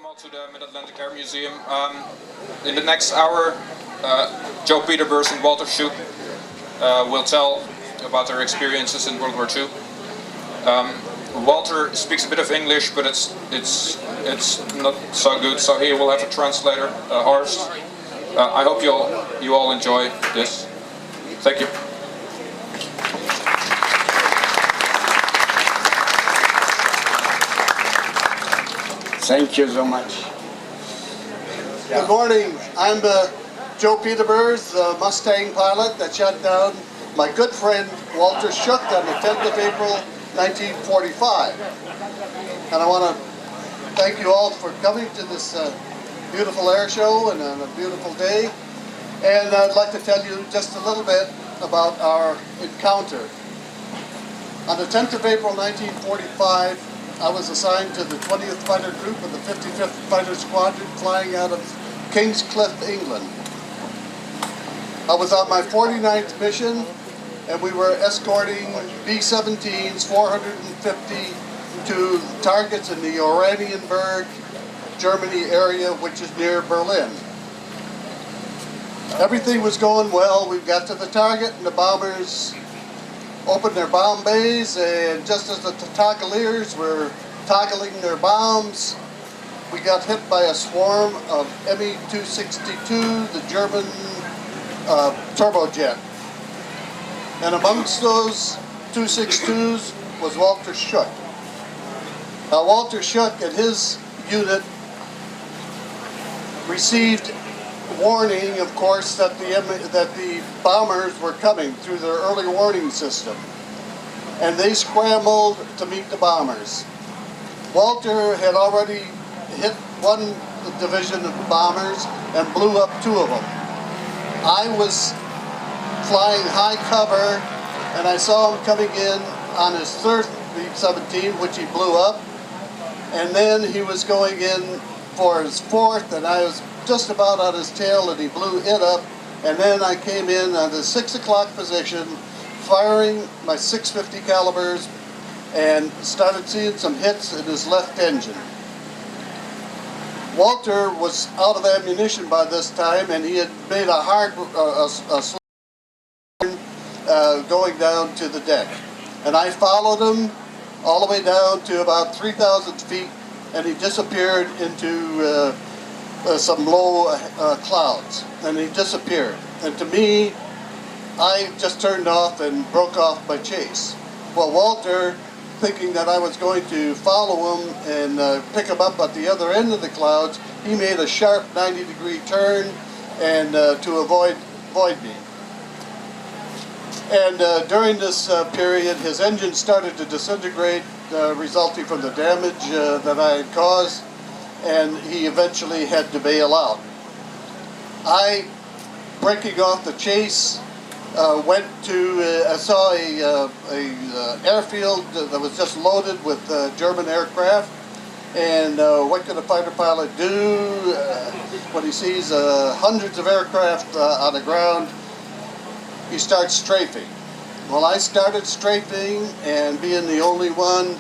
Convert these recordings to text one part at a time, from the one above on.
welcome all to the Mid-Atlantic Air Museum. In the next hour, Joe Peterburs and Walter Shuck will tell about their experiences in World War II. Walter speaks a bit of English, but it's not so good, so he will have a translator, Horst. I hope you all enjoy this. Thank you. Thank you so much. Good morning. I'm Joe Peterburs, the Mustang pilot that shot down my good friend Walter Shuck on the 10th of April 1945. And I want to thank you all for coming to this beautiful air show and on a beautiful day. And I'd like to tell you just a little bit about our encounter. On the 10th of April 1945, I was assigned to the 20th Fighter Group of the 55th Fighter Squadron flying out of Kingscliff, England. I was on my 49th mission and we were escorting B-17s 450 to targets in the Oranienburg, Germany area, which is near Berlin. Everything was going well. We got to the target and the bombers opened their bomb bays, and just as the toggleiers were toggling their bombs, we got hit by a swarm of ME262, the German turbojet. And amongst those 262s was Walter Shuck. Now Walter Shuck and his unit received warning, of course, that the bombers were coming through their early warning system, and they scrambled to meet the bombers. Walter had already hit one division of bombers and blew up two of them. I was flying high cover, and I saw him coming in on his third B-17, which he blew up, and then he was going in for his fourth, and I was just about on his tail, and he blew it up, and then I came in on the 6 o'clock position, firing my 650 calibers, and started seeing some hits in his left engine. Walter was out of ammunition by this time, and he had made a hard going down to the deck. And I followed him all the way down to about 3,000 feet, and he disappeared into some low clouds, and he disappeared. And to me, I just turned off and broke off my chase. Well, Walter, thinking that I was going to follow him and pick him up at the other end of the clouds, he made a sharp 90-degree turn and to avoid me. And during this period, his engine started to disintegrate, resulting from the damage that I had caused, and he eventually had to bail out. I, breaking off the chase, went to, I saw a airfield that was just loaded with German aircraft, and what can a fighter pilot do when he sees hundreds of aircraft on the ground? He starts strafing. Well, I started strafing, and being the only one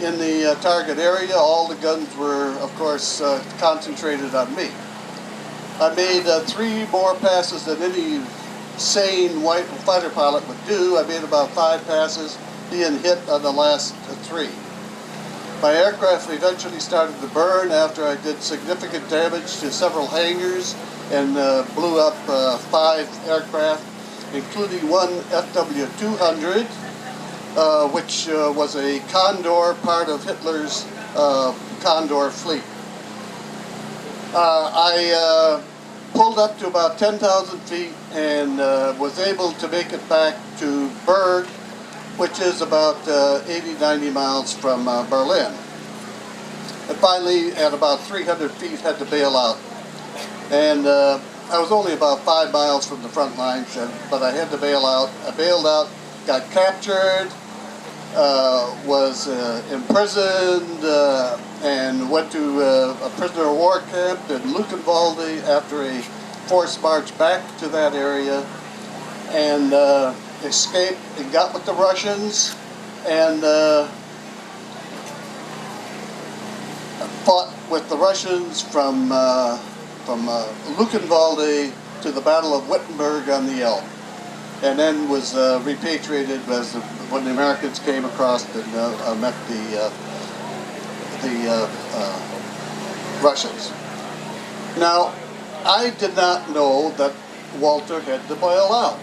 in the target area, all the guns were, of course, concentrated on me. I made 3 more passes than any sane white fighter pilot would do. I made about 5 passes, being hit on the last 3. My aircraft eventually started to burn after I did significant damage to several hangars and blew up 5 aircraft, including one FW-200, which was a Condor, part of Hitler's Condor fleet. I pulled up to about 10,000 feet and was able to make it back to Berg, which is about 80-90 miles from Berlin. And finally, at about 300 feet, had to bail out. And I was only about 5 miles from the front lines, but I had to bail out. I bailed out, got captured, was imprisoned, and went to a prisoner of war camp in Luckenwalde after a forced march back to that area, and escaped and got with the Russians, and fought with the Russians from Luckenwalde to the Battle of Wittenberg on the Elbe, and then was repatriated when the Americans came across and met the Russians. Now, I did not know that Walter had to boil out,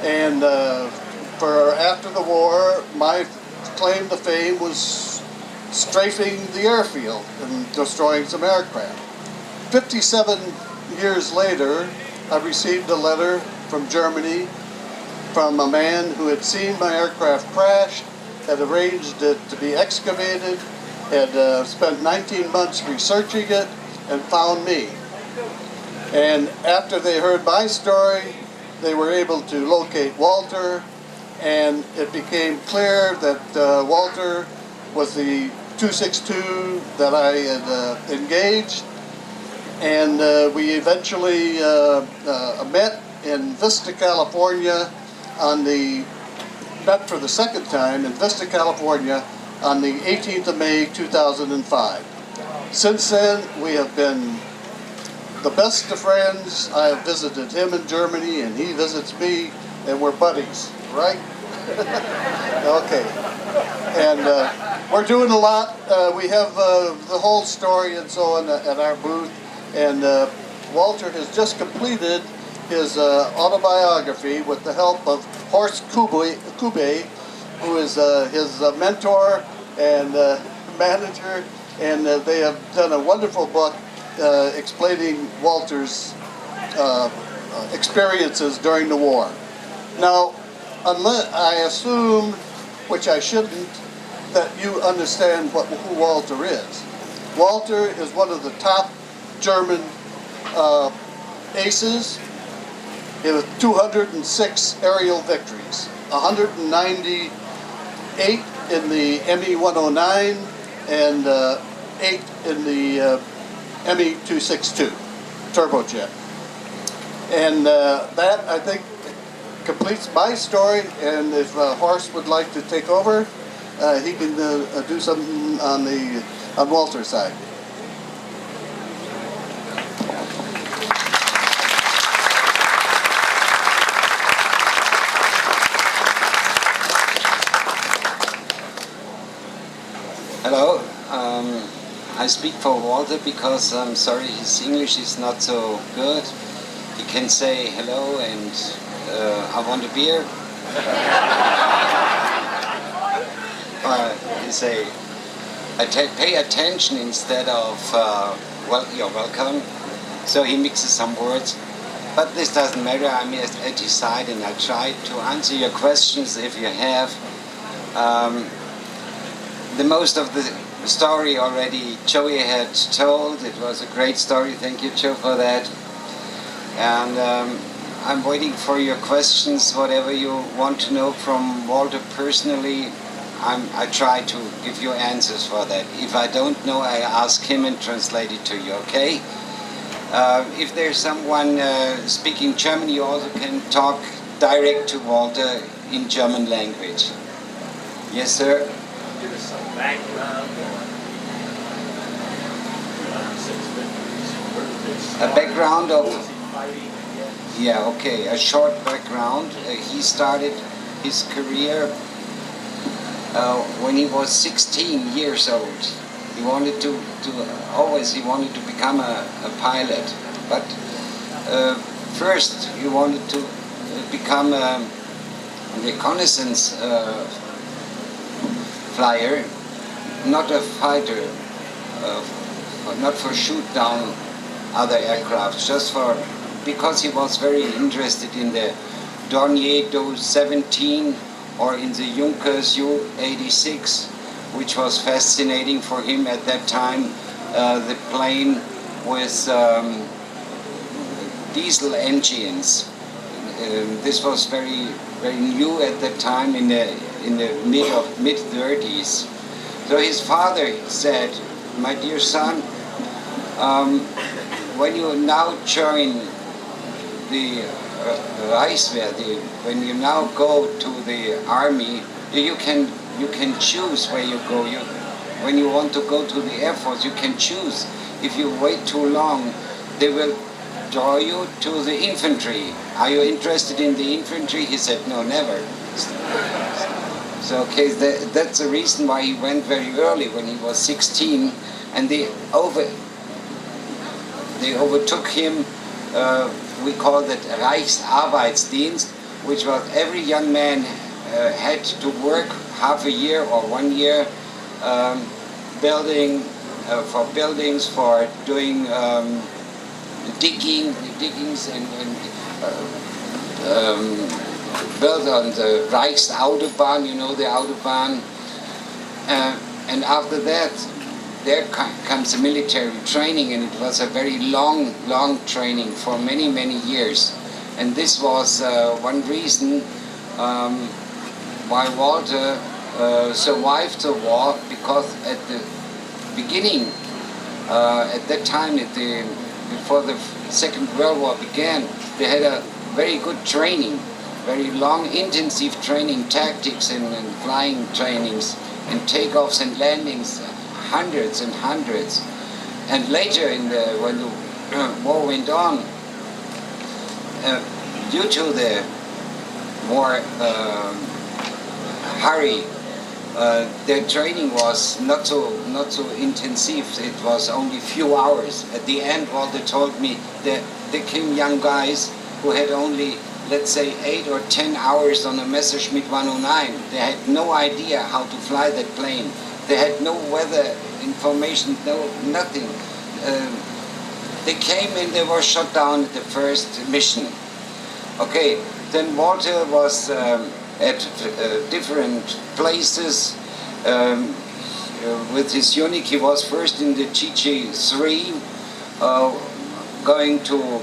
and for after the war, my claim to fame was strafing the airfield and destroying some aircraft. 57 years later, I received a letter from Germany from a man who had seen my aircraft crash, had arranged it to be excavated, had spent 19 months researching it, and found me. And after they heard my story, they were able to locate Walter, and it became clear that Walter was the 262 that I had engaged, and we eventually met in Vista, California met for the second time in Vista, California on the 18th of May, 2005. Since then, we have been the best of friends. I have visited him in Germany, and he visits me, and we're buddies, right? Okay. And we're doing a lot. We have the whole story and so on at our booth, and Walter has just completed his autobiography with the help of Horst Kube, who is his mentor and manager, and they have done a wonderful book explaining Walter's experiences during the war. Now, unless I assume, which I shouldn't, that you understand who Walter is. Walter is one of the top German aces. He has 206 aerial victories, 198 in the ME109 and 8 in the ME262 turbojet. And that, I think, completes my story, and if Horst would like to take over, he can do something on Walter's side. Hello, I speak for Walter because I'm sorry his English is not so good. He can say hello and I want a beer. He say pay attention instead of well, you're welcome. So he mixes some words, but this doesn't matter. I'm at his side and I try to answer your questions if you have. The most of the story already Joey had told. It was a great story. Thank you, Joe, for that. And I'm waiting for your questions, whatever you want to know from Walter personally. I try to give you answers for that. If I don't know, I ask him and translate it to you, okay? If there's someone speaking German, you also can talk direct to Walter in German language. Yes, sir? Give us some background A background of... fighting against. Yeah, okay, a short background. He started his career when he was 16 years old. He wanted to become a pilot, but first he wanted to become a reconnaissance flyer, not a fighter, not for shoot down other aircraft, just because he was very interested in the Dornier Do-17 or in the Junkers Ju-86, which was fascinating for him at that time. The plane with diesel engines. This was very, very new at that time in the mid-30s. So his father said, "My dear son, when you now join the Reichswehr, when you now go to the army, you can choose where you go. when you want to go to the Air Force, you can choose. If you wait too long, they will draw you to the infantry. Are you interested in the infantry? He said, no, never. So, okay, that's the reason why he went very early, when he was 16, and they overtook him. We call that Reichsarbeitsdienst, which was every young man had to work half a year or 1 year building for buildings, for doing diggings and built on the Reichsautobahn, you know the Autobahn. And after that, there comes the military training, and it was a very long training for many years. And this was one reason why Walter survived the war, because at the beginning, at that time, before the Second World War began, they had a very good training, very long, intensive training, tactics and flying trainings, and takeoffs and landings, hundreds and hundreds. And later, when the war went on, due to the war hurry, their training was not so intensive. It was only few hours. At the end, Walter told me that there came young guys who had only, let's say, 8 or 10 hours on a Messerschmitt 109. They had no idea how to fly that plane. They had no weather information, nothing. They came and they were shot down at the first mission. Okay, then Walter was at different places with his unit. He was first in the GJ3, going to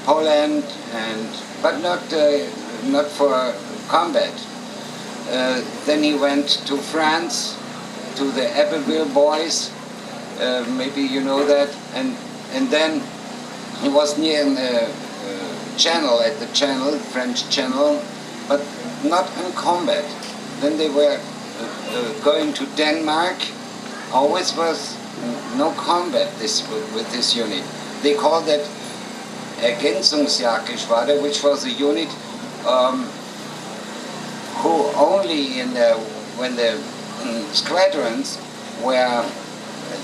Poland, but not for combat. Then he went to France, to the Abbeville boys, maybe you know that, and then he was near the Channel, at the Channel, French Channel, but not in combat. Then they were going to Denmark, always was no combat with this unit. They called that Ergänzungsjagdgeschwader, which was a unit who only when the squadrons were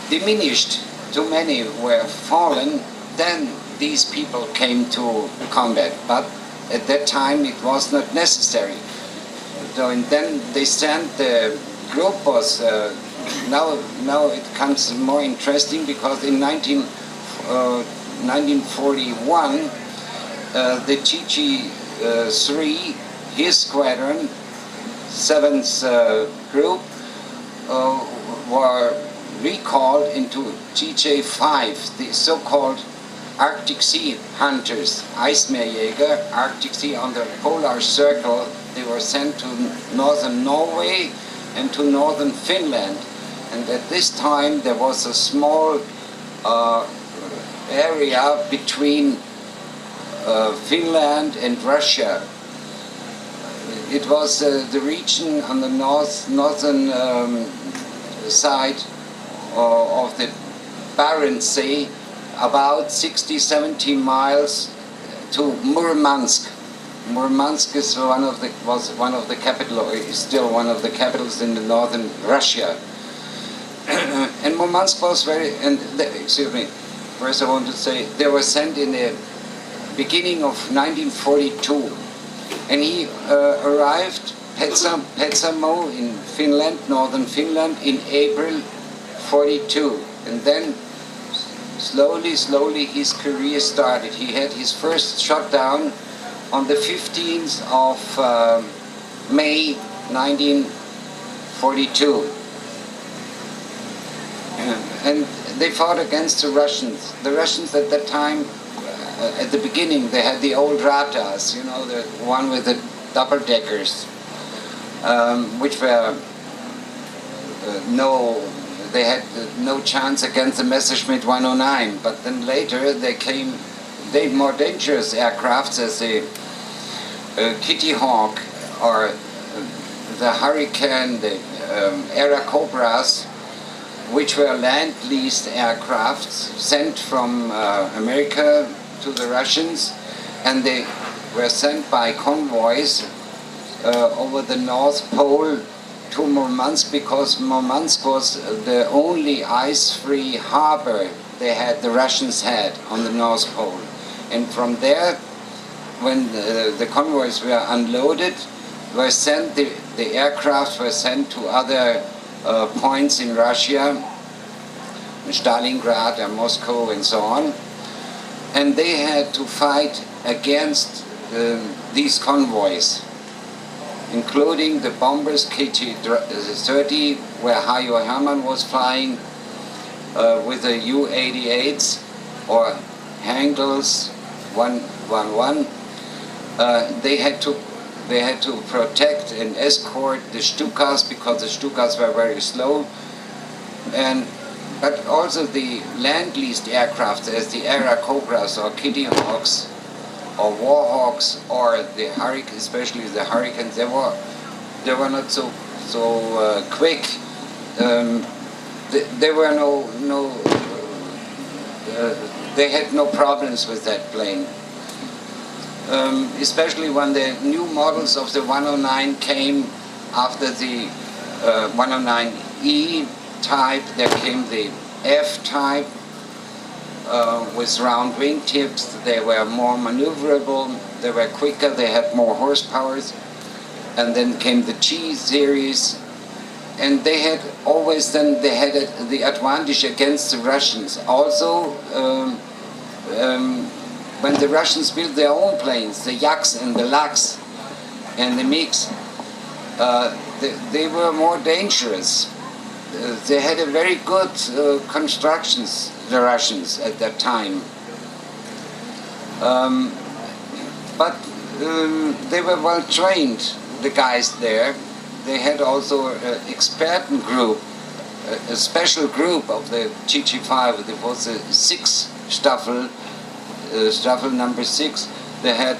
diminished, too many were fallen, then these people came to combat. But at that time it was not necessary. So, and then they sent, the group was, now it comes more interesting, because in 1941 the GG3, his squadron, 7th group, were recalled into GJ5, the so-called Arctic Sea hunters, Eismeerjäger, Arctic Sea on the polar circle. They were sent to northern Norway and to northern Finland. And at this time there was a small area between Finland and Russia. It was the region on the northern side of the Barents Sea, about 60-70 miles to Murmansk. Murmansk is was one of the capital, or is still one of the capitals in the northern Russia. And Murmansk was excuse me, first I want to say, they were sent in the beginning of 1942. And he arrived Petsamo in Finland, northern Finland, in April 42. And then slowly his career started. He had his first shutdown on the 15th of May 1942. And they fought against the Russians. The Russians at that time, at the beginning, they had the old Ratas, you know, the one with the double-deckers, which were they had no chance against the Messerschmitt 109. But then later they had more dangerous aircrafts, as the Kitty Hawk or the Hurricane, the Era Cobras, which were land-leased aircrafts sent from America to the Russians, and they were sent by convoys over the North Pole to Murmansk, because Murmansk was the only ice-free harbor the Russians had on the North Pole. And from there, when the convoys were unloaded, the aircraft were sent to other points in Russia, Stalingrad and Moscow and so on, and they had to fight against these convoys, including the bombers KT-30, where Hajo Hermann was flying, with the U-88s or Hangels 111. They had to protect and escort the Stukas, because the Stukas were very slow, but also the land-leased aircraft, as the Era Cobras or Kitty Hawks or Warhawks or the Hurricanes, especially the Hurricanes, they were not so quick. There were they had no problems with that plane. Especially when the new models of the 109 came after the 109E type, there came the F type with round wingtips. They were more maneuverable, they were quicker, they had more horsepower. And then came the G series, and they had always the advantage against the Russians. Also, when the Russians built their own planes, the Yaks and the Laks and the MiGs, they were more dangerous. They had a very good constructions, the Russians, at that time. But they were well trained, the guys there. They had also an experten group, a special group of the GG5. There was a 6 Staffel, Staffel number 6. They had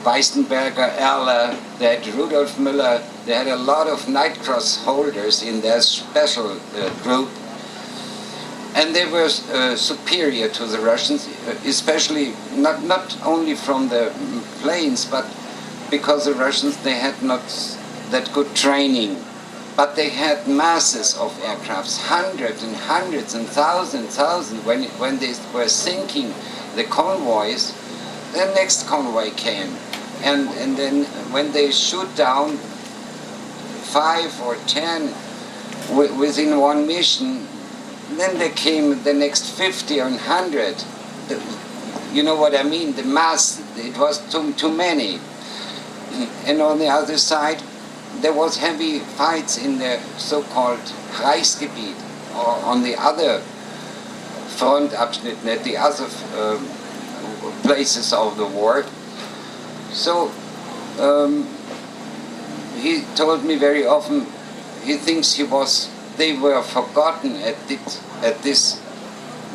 Weistenberger, Erler, they had Rudolf Müller. They had a lot of Night Cross holders in their special group. And they were superior to the Russians, especially not only from the planes, but because the Russians, they had not that good training. But they had masses of aircrafts, hundreds and hundreds and thousands. When they were sinking the convoys, the next convoy came. And then when they shoot down 5 or 10 within one mission, then there came the next 50 or 100. You know what I mean? The mass, it was too many. And on the other side, there was heavy fights in the so-called Reichsgebiet, or on the other Frontabschnitt, the other places of the war. So he told me very often, he thinks they were forgotten at this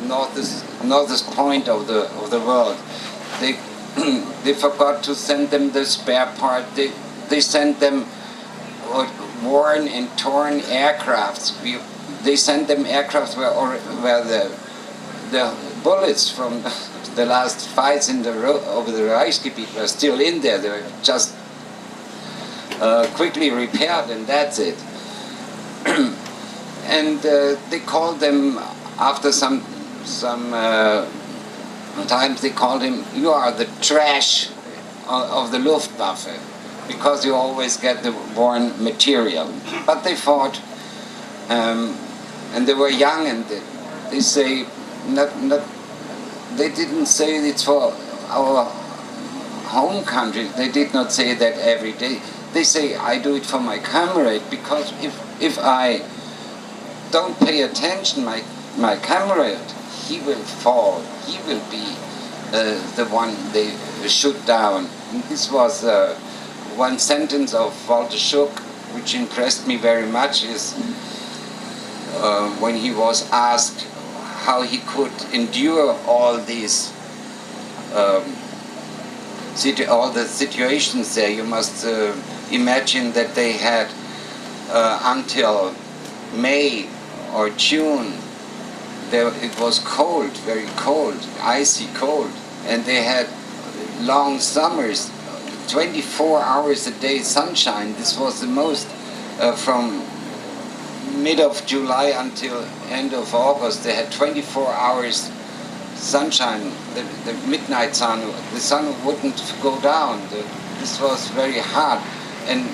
northest point of the world. They forgot to send them the spare part. They sent them worn and torn aircrafts. They sent them aircraft where the bullets from the last fights over the Reichsgebiet were still in there. They were just quickly repaired, and that's it. And they called them, after some times they called him, "You are the trash of the Luftwaffe, because you always get the worn material." But they fought, and they were young, and they say they didn't say it's for our home country. They did not say that every day. They say, "I do it for my comrade, because if I don't pay attention, my comrade, he will fall. He will be the one they shoot down." And this was one sentence of Walter Shuck, which impressed me very much, is when he was asked how he could endure all these all the situations there. You must imagine that they had until May or June, it was cold, very cold, icy cold, and they had long summers, 24 hours a day sunshine. This was the most from mid of July until end of August. They had 24 hours sunshine, the midnight sun. The sun wouldn't go down. This was very hard, and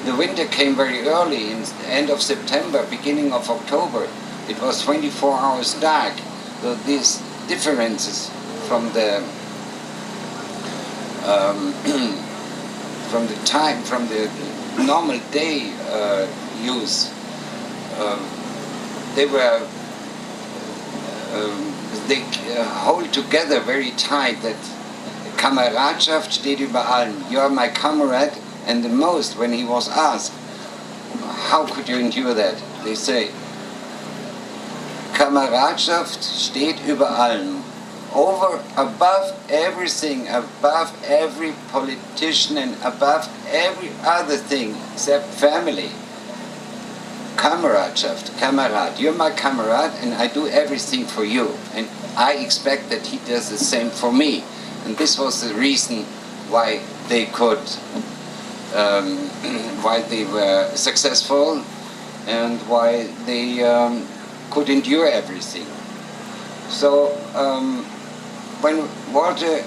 the winter came very early, in end of September, beginning of October. It was 24 hours dark. So these differences from the from the normal day use, they hold together very tight. That Kameradschaft steht über allem. You are my comrade. And the most, when he was asked, how could you endure that? They say, Kameradschaft steht über allem. Over, above everything, above every politician and above every other thing except family. Kameradschaft, Kamerad, you're my comrade and I do everything for you. And I expect that he does the same for me. And this was the reason why they could why they were successful and why they could endure everything. So when Walter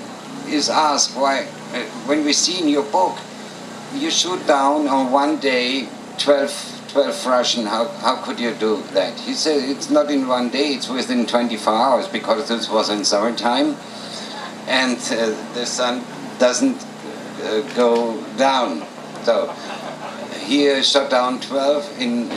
is asked why, when we see in your book, you shoot down on one day 12 Russian, how could you do that? He said it's not in one day, it's within 24 hours because this was in summertime and the sun doesn't go down. So he shot down 12 in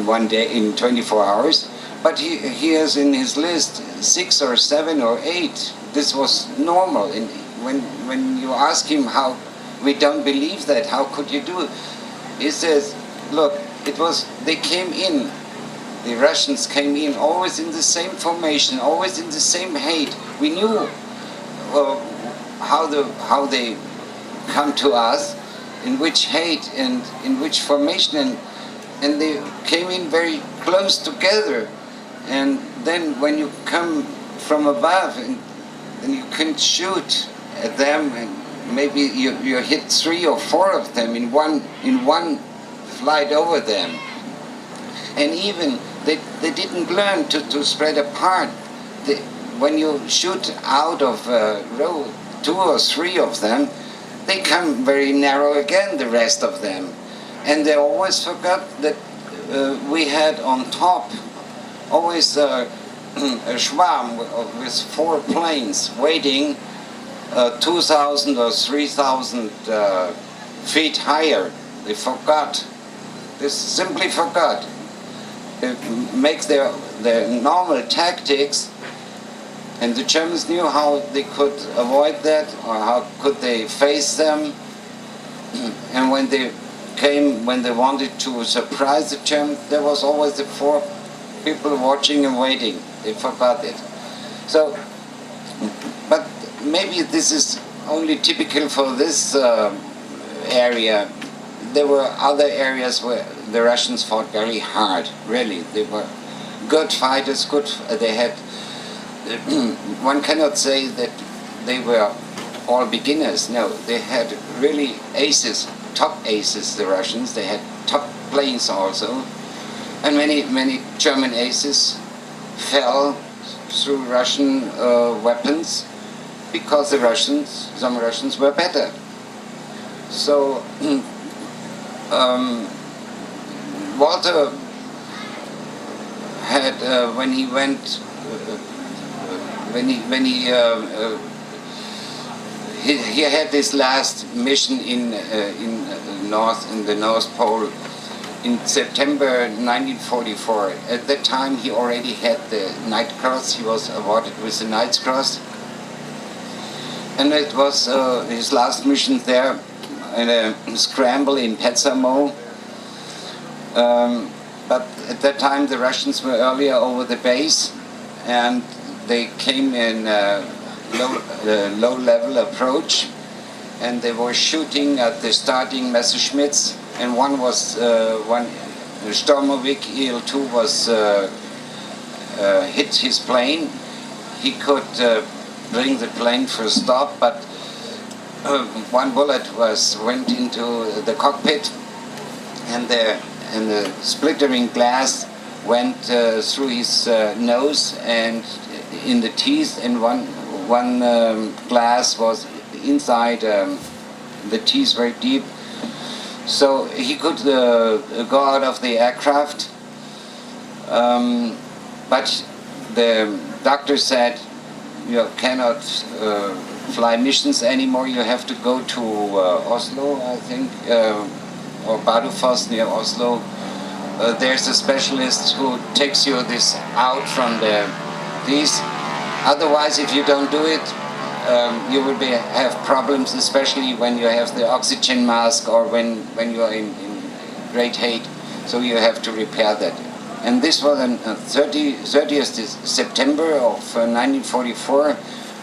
one day, in 24 hours. But he has in his list 6 or 7 or 8. This was normal. And when you ask him how, we don't believe that, how could you do it? He says, look, they came in, the Russians came in always in the same formation, always in the same hate. We knew how they come to us, in which hate and in which formation, and they came in very close together. And then when you come from above and you can shoot at them, and maybe you hit 3 or 4 of them in one flight over them. And even they didn't learn to spread apart. When you shoot out of a row 2 or 3 of them, they come very narrow again, the rest of them. And they always forgot that we had on top always a schwarm with 4 planes waiting 2,000 or 3,000 feet higher. They forgot. They simply forgot. They make their normal tactics, and the Germans knew how they could avoid that, or how could they face them. And when they wanted to surprise the Germans, there was always the 4 people watching and waiting. They forgot it. So, but maybe this is only typical for this area. There were other areas where the Russians fought very hard, really. They were good fighters, they had, one cannot say that they were all beginners. No, they had really aces, top aces, the Russians. They had top planes also. And many German aces fell through Russian weapons because some Russians were better. So Walter had when he went he had this last mission in the North Pole in September 1944. At that time he already had the Knight Cross. He was awarded with the Knight's Cross, and it was his last mission there in a scramble in Petsamo. But at that time the Russians were earlier over the base, and they came in low-level approach, and they were shooting at the starting Messerschmitts, and one Stormovik Il-2 was hit his plane. He could bring the plane for a stop, but one bullet went into the cockpit, and the splittering glass went through his nose and in the teeth, and one glass was inside the teeth very deep. So he could go out of the aircraft, but the doctor said you cannot fly missions anymore. You have to go to Oslo, I think, or Bardufoss near Oslo. There's a specialist who takes you this out from these. Otherwise, if you don't do it, you will have problems, especially when you have the oxygen mask or when you are in great heat. So you have to repair that. And this was on 30th September of 1944,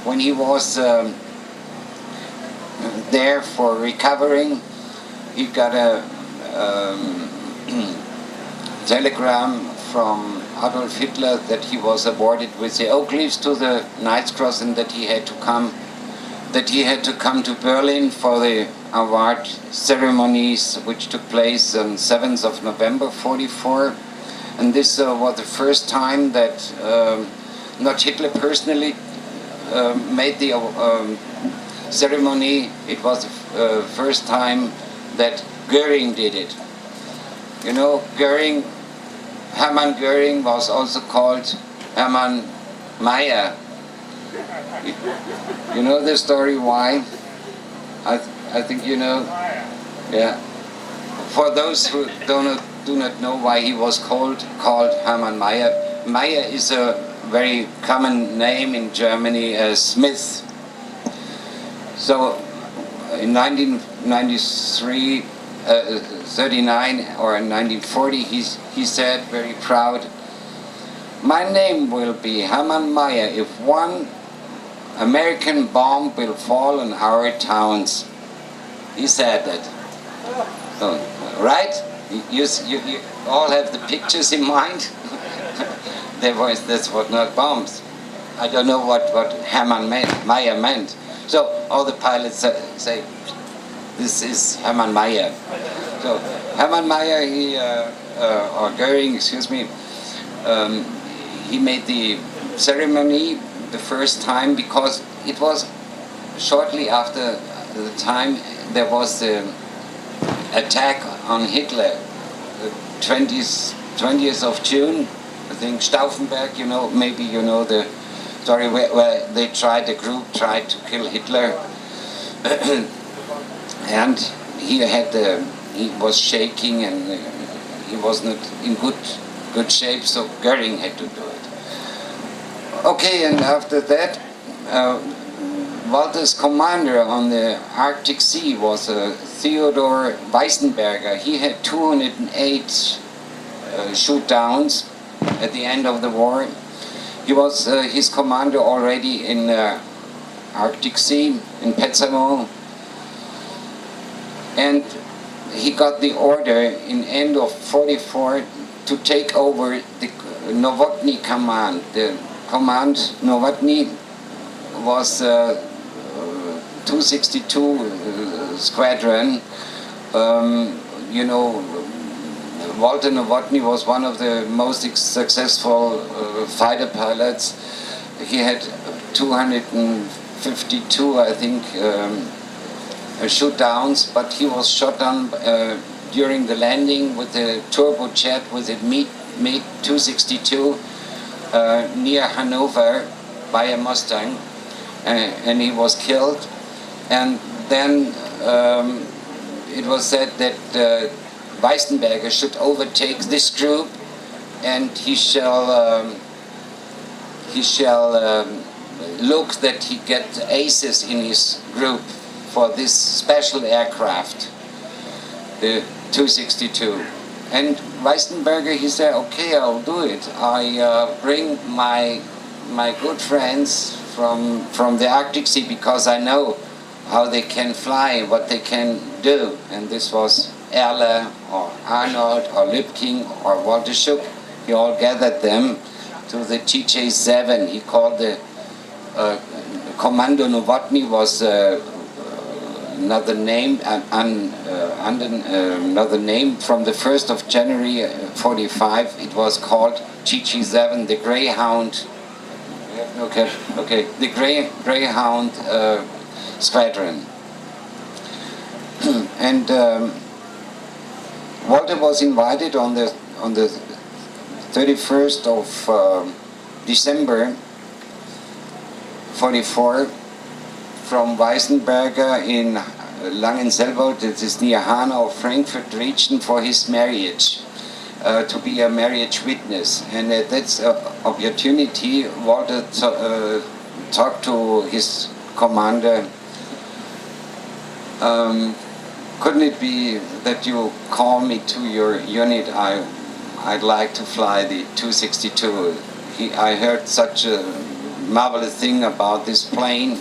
when he was there for recovering. He got a telegram from Adolf Hitler that he was awarded with the oak leaves to the Knight's Cross, and that he had to come to Berlin for the award ceremonies, which took place on 7th of November 44. And this was the first time that not Hitler personally made the ceremony. It was the first time that Goering did it. You know, Hermann Goering was also called Hermann Mayer. You know the story why? I think you know. Yeah. For those who do not know why he was called Hermann Mayer, Mayer is a very common name in Germany as Smith. So in 1993, 39 or 1940, he said very proud, "My name will be Hermann Mayer if one American bomb will fall on our towns." He said that. So, right? You all have the pictures in mind? That's what not bombs. I don't know what Hermann Mayer meant. So all the pilots say, "This is Hermann Mayer." So Hermann Mayer, or Goering, excuse me, he made the ceremony the first time because it was shortly after the time there was the attack on Hitler, the 20th of June, I think, Stauffenberg, you know, maybe you know the story where the group tried to kill Hitler. And he was shaking, and he was not in good shape, so Goering had to do it. Okay, and after that, Walter's commander on the Arctic Sea was Theodor Weisenberger. He had 208 shoot-downs at the end of the war. He was his commander already in the Arctic Sea, in Petsamo. And he got the order in end of 44 to take over the Novotny command. The command Novotny was 262 squadron. You know, Walter Novotny was one of the most successful fighter pilots. He had 252, I think, shoot-downs, but he was shot down during the landing with a turbojet with a ME262 near Hanover by a Mustang, and he was killed. And then it was said that Weisenberger should overtake this group, and he shall look that he get aces in his group for this special aircraft, the 262. And Weisenberger, he said, "Okay, I'll do it. I bring my good friends from the Arctic Sea because I know how they can fly, what they can do." And this was Erle or Arnold or Lübking or Walter Shuck, he all gathered them to the TJ7. He called the Kommando Nowotny was another name, another name from the 1st of January 45. It was called TJ7, the Greyhound. Okay, the Greyhound Squadron. And Walter was invited on the 31st of December 44 from Weisenberger in Langenselbold, it is near Hanau, Frankfurt region, for his marriage, to be a marriage witness. And at that opportunity, Walter talked to his commander. Couldn't it be that you call me to your unit? I'd like to fly the 262. I heard such a marvelous thing about this plane,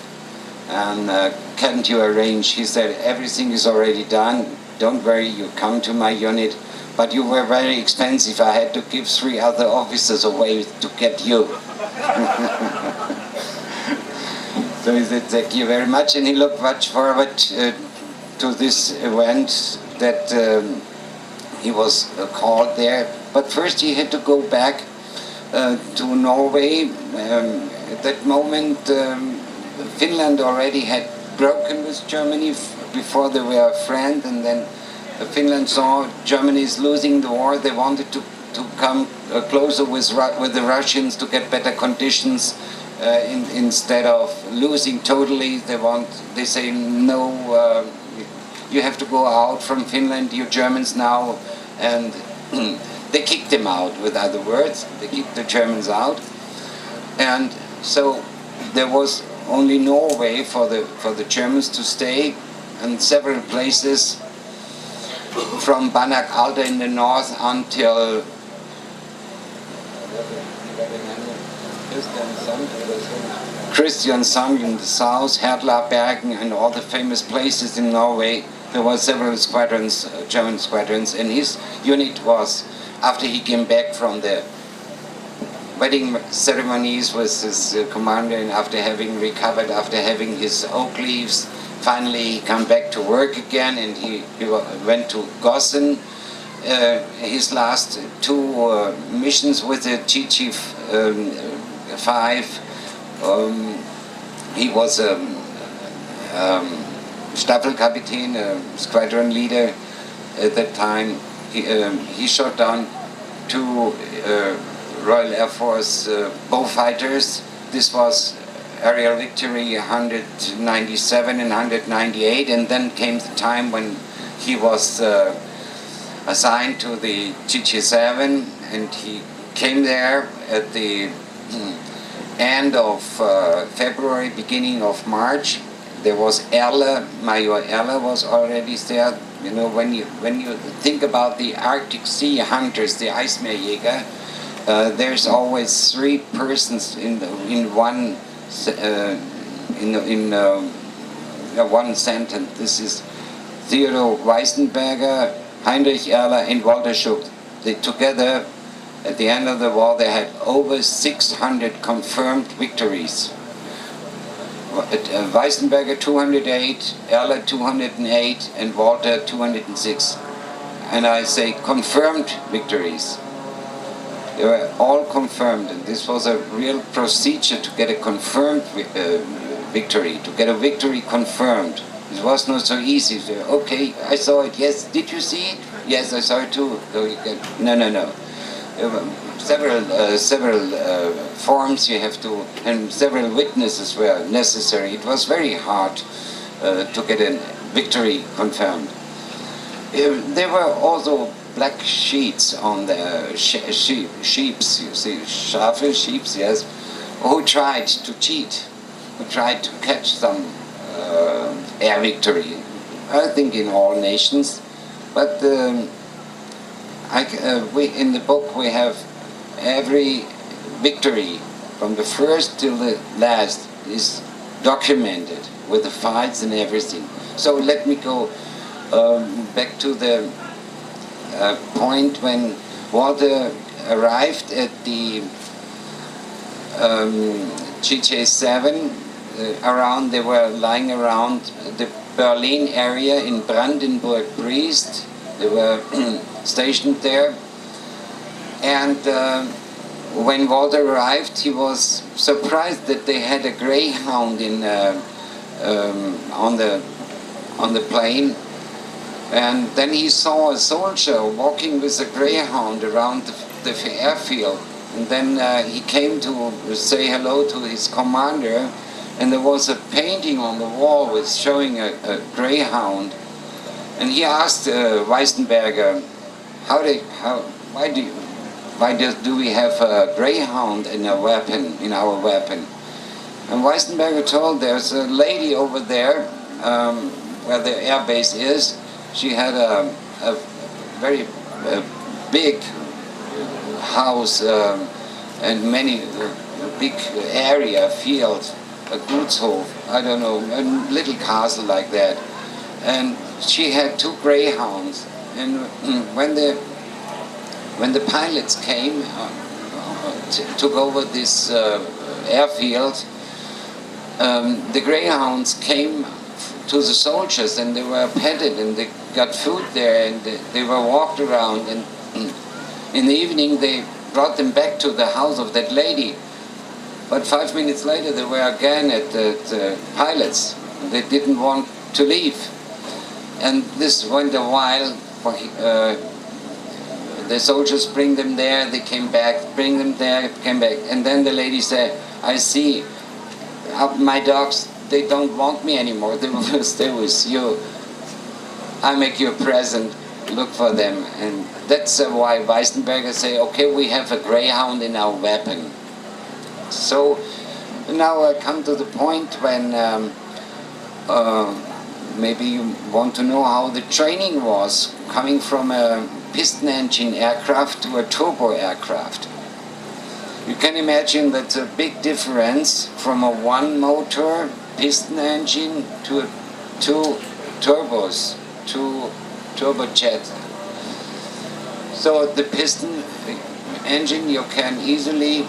and can't you arrange? He said, everything is already done. Don't worry, you come to my unit. But you were very expensive. I had to give 3 other officers away to get you. So he said, thank you very much. And he looked much forward to this event that he was called there. But first he had to go back to Norway. At that moment, Finland already had broken with Germany. Before they were a friend, and then Finland saw Germany is losing the war. They wanted to come closer with the Russians to get better conditions. Instead of losing totally, they say no, you have to go out from Finland, you Germans now, and they kicked them out. With other words, they kicked the Germans out, and so there was only Norway for the Germans to stay, and several places from Banak Alta in the north until Kristiansand in the south, Hertlabergen, and all the famous places in Norway. There were several squadrons, German squadrons, and his unit was, after he came back from the wedding ceremonies with his commander, and after having recovered, after having his oak leaves, finally he came back to work again, and he went to Gossen. His last 2 missions with the TG5, he was a Staffelkapitän, a squadron leader at that time. He shot down 2 Royal Air Force Beaufighters. This was aerial victory 197 and 198, and then came the time when he was assigned to the TG7, and he came there at the end of February, beginning of March. There was Erle, Major Erle was already there. You know, when you think about the Arctic Sea hunters, the Eismeerjäger, there's always 3 persons in one one sentence. This is Theodor Weisenberger, Heinrich Erle, and Walter Schuck. They together, at the end of the war, they had over 600 confirmed victories. Weisenberger 208, Erle 208, and Walter 206. And I say confirmed victories. They were all confirmed, and this was a real procedure to get a confirmed victory, to get a victory confirmed. It was not so easy. Okay, I saw it. Yes, did you see it? Yes, I saw it too. So you get, no. Several forms you have to, and several witnesses were necessary. It was very hard to get a victory confirmed. There were also black sheets on the sheeps, you see, Schafe, sheeps, yes, who tried to cheat, who tried to catch some air victory. I think in all nations, but in the book we have every victory from the first till the last is documented with the fights and everything. So let me go back to the point when Walter arrived at the GJ7. Around, they were lying around the Berlin area in Brandenburg-Brest. They were stationed there, and when Walter arrived, he was surprised that they had a greyhound on the plane. And then he saw a soldier walking with a greyhound around the airfield. And then he came to say hello to his commander, and there was a painting on the wall with showing a greyhound. And he asked Weisenberger, why do we have a greyhound in our weapon? And Weisenberger told, there's a lady over there where the air base is. She had a very big house and many big area, field, a Gutshof, I don't know, a little castle like that. And she had 2 greyhounds. And when the pilots came, took over this airfield, the greyhounds came to the soldiers, and they were petted, and they got food there, and they were walked around, and in the evening they brought them back to the house of that lady. But 5 minutes later they were again at the pilots. They didn't want to leave. And this went a while. The soldiers bring them there, they came back, bring them there, came back. And then the lady said, I see, my dogs, they don't want me anymore, they will stay with you. I make you a present, look for them. And that's why Weisenberger say, okay, we have a greyhound in our weapon. So now I come to the point when maybe you want to know how the training was coming from a piston engine aircraft to a turbo aircraft. You can imagine that's a big difference from a 1-motor piston engine to 2 turbos, 2 turbojet. So the piston engine you can easily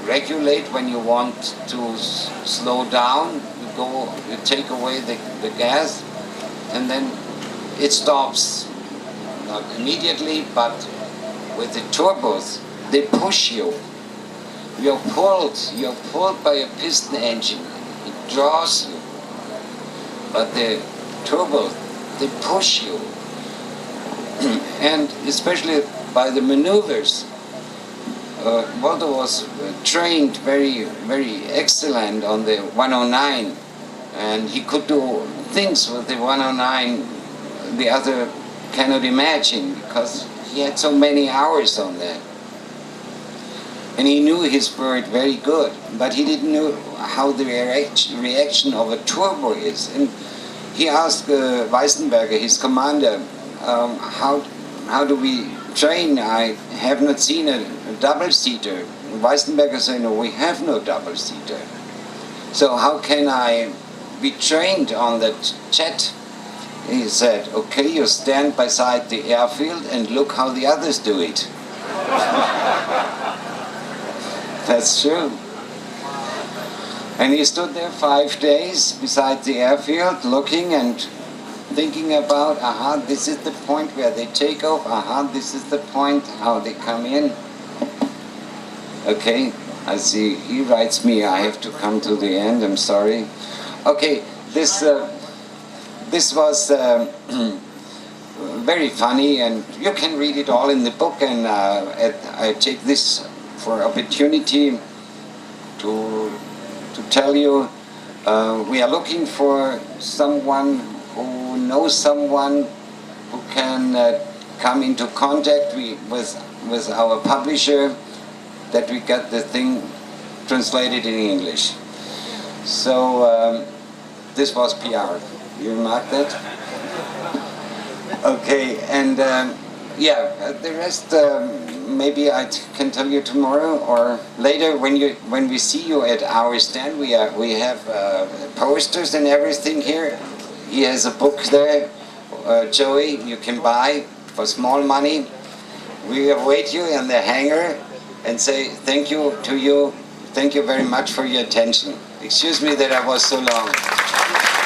regulate when you want to slow down. You take away the gas, and then it stops. Not immediately, but with the turbos, they push you. You're pulled by a piston engine. It draws you. But the turbos, they push you. And especially by the maneuvers. Walter was trained very, very excellent on the 109, and he could do things with the 109 the other cannot imagine, because he had so many hours on that. And he knew his bird very good, but he didn't know how the reaction of a turbo is. And he asked Weisenberger, his commander, how do we train? I have not seen a double-seater. Weisenberger said, no, we have no double-seater. So how can I be trained on that jet? He said, okay, you stand beside the airfield and look how the others do it. That's true. And he stood there 5 days beside the airfield looking and thinking about, this is the point where they take off, this is the point how they come in. Okay, I see, he writes me, I have to come to the end, I'm sorry. Okay, this was very funny, and you can read it all in the book, and I take this for opportunity to tell you we are looking for someone who knows someone who can come into contact with our publisher, that we got the thing translated in English. So this was PR. You mark that? Okay, and the rest maybe I can tell you tomorrow or later when we see you at our stand. We have posters and everything here. He has a book there Joey, you can buy for small money. We await you in the hangar and say thank you to you. Thank you very much for your attention. Excuse me that I was so long.